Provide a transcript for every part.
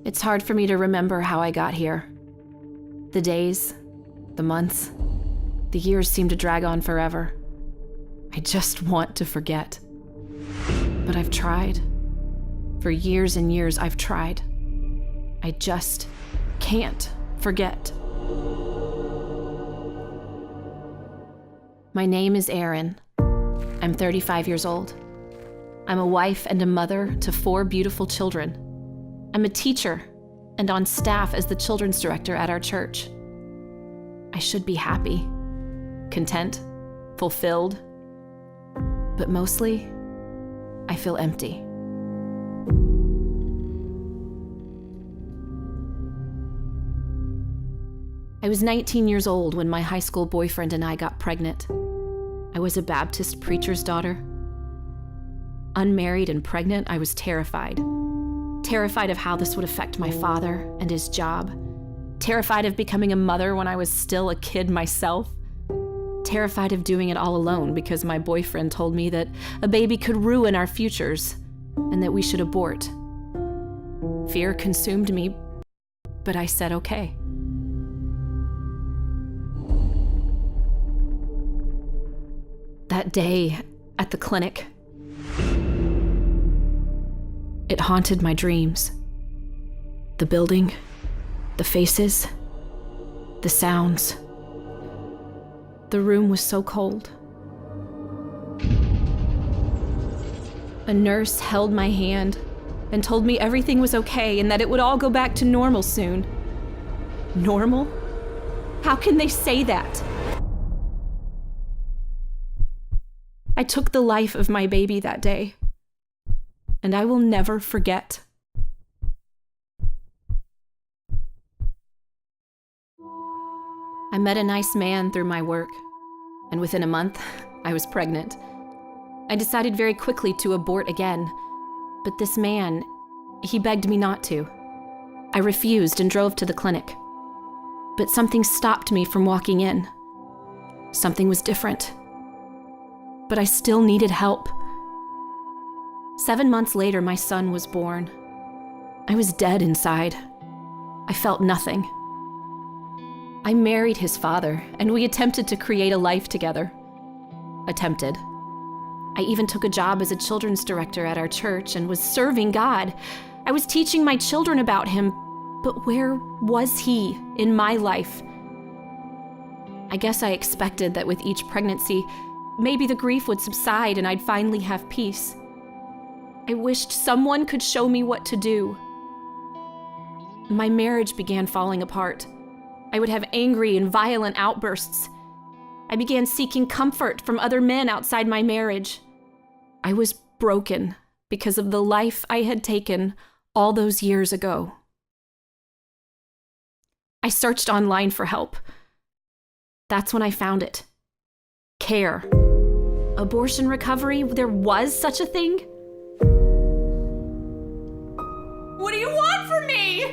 It's hard for me to remember how I got here. The days, the months, the years seem to drag on forever. I just want to forget. But I've tried. For years and years, I've tried. I just can't forget. My name is Erin. I'm 35 years old. I'm a wife and a mother to 4 beautiful children. I'm a teacher and on staff as the children's director at our church. I should be happy, content, fulfilled, but mostly, I feel empty. I was 19 years old when my high school boyfriend and I got pregnant. I was a Baptist preacher's daughter. Unmarried and pregnant, I was terrified. Terrified of how this would affect my father and his job. Terrified of becoming a mother when I was still a kid myself. Terrified of doing it all alone because my boyfriend told me that a baby could ruin our futures and that we should abort. Fear consumed me, but I said okay. That day at the clinic, it haunted my dreams. The building, the faces, the sounds. The room was so cold. A nurse held my hand and told me everything was okay and that it would all go back to normal soon. Normal? How can they say that? I took the life of my baby that day, and I will never forget. I met a nice man through my work, and within a month, I was pregnant. I decided very quickly to abort again, but this man, he begged me not to. I refused and drove to the clinic, but something stopped me from walking in. Something was different. But I still needed help. 7 months later, my son was born. I was dead inside. I felt nothing. I married his father, and we attempted to create a life together. Attempted. I even took a job as a children's director at our church and was serving God. I was teaching my children about him, but where was he in my life? I guess I expected that with each pregnancy, maybe the grief would subside and I'd finally have peace. I wished someone could show me what to do. My marriage began falling apart. I would have angry and violent outbursts. I began seeking comfort from other men outside my marriage. I was broken because of the life I had taken all those years ago. I searched online for help. That's when I found it. Care. Abortion recovery, there was such a thing? What do you want from me?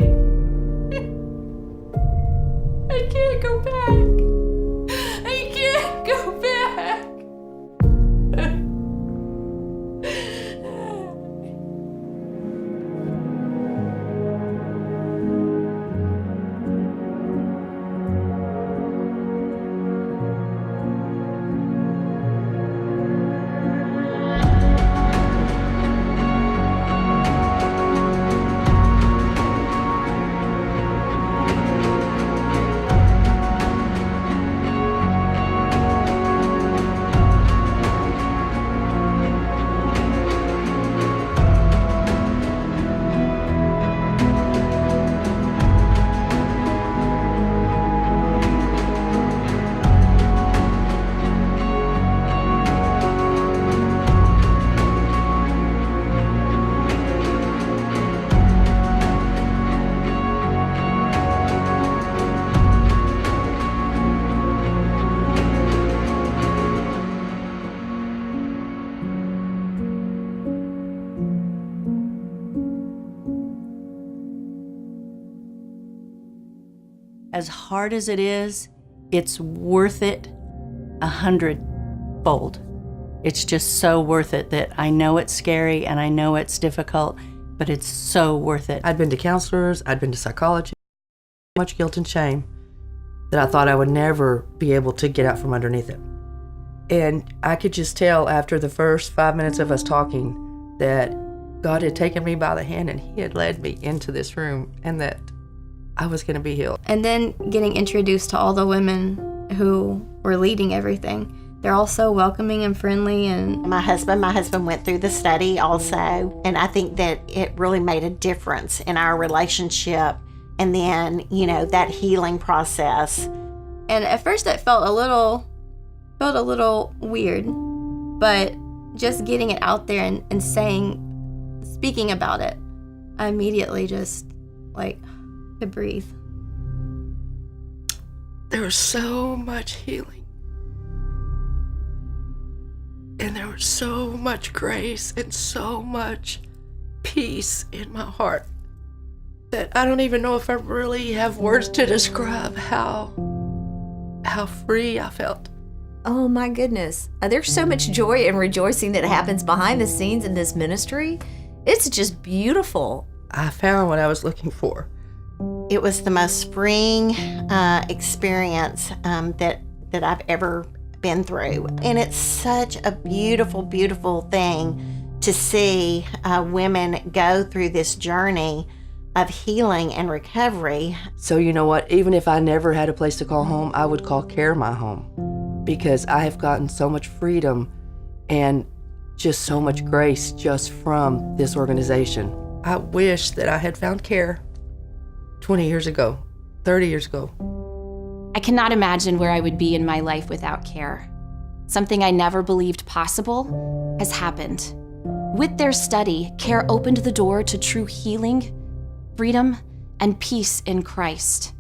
I can't go back. I can't go back. As hard as it is, it's worth it 100-fold. It's just so worth it that I know it's scary and I know it's difficult but it's so worth it. I'd been to counselors, I'd been to psychologists, much guilt and shame that I thought I would never be able to get out from underneath it. And I could just tell after the first 5 minutes of us talking that God had taken me by the hand and He had led me into this room and that I was going to be healed. And then getting introduced to all the women who were leading everything. They're all so welcoming and friendly. And My husband went through the study also, and I think that it really made a difference in our relationship. And then, that healing process. And at first it felt a little weird, but just getting it out there and speaking about it, I immediately just could breathe. There was so much healing. And there was so much grace and so much peace in my heart that I don't even know if I really have words to describe how free I felt. Oh my goodness. There's so much joy and rejoicing that happens behind the scenes in this ministry. It's just beautiful. I found what I was looking for. It was the most freeing experience that I've ever been through. And it's such a beautiful, beautiful thing to see women go through this journey of healing and recovery. So you know what? Even if I never had a place to call home, I would call Care my home, because I have gotten so much freedom and just so much grace just from this organization. I wish that I had found Care 20 years ago, 30 years ago. I cannot imagine where I would be in my life without Care. Something I never believed possible has happened. With their study, Care opened the door to true healing, freedom, and peace in Christ.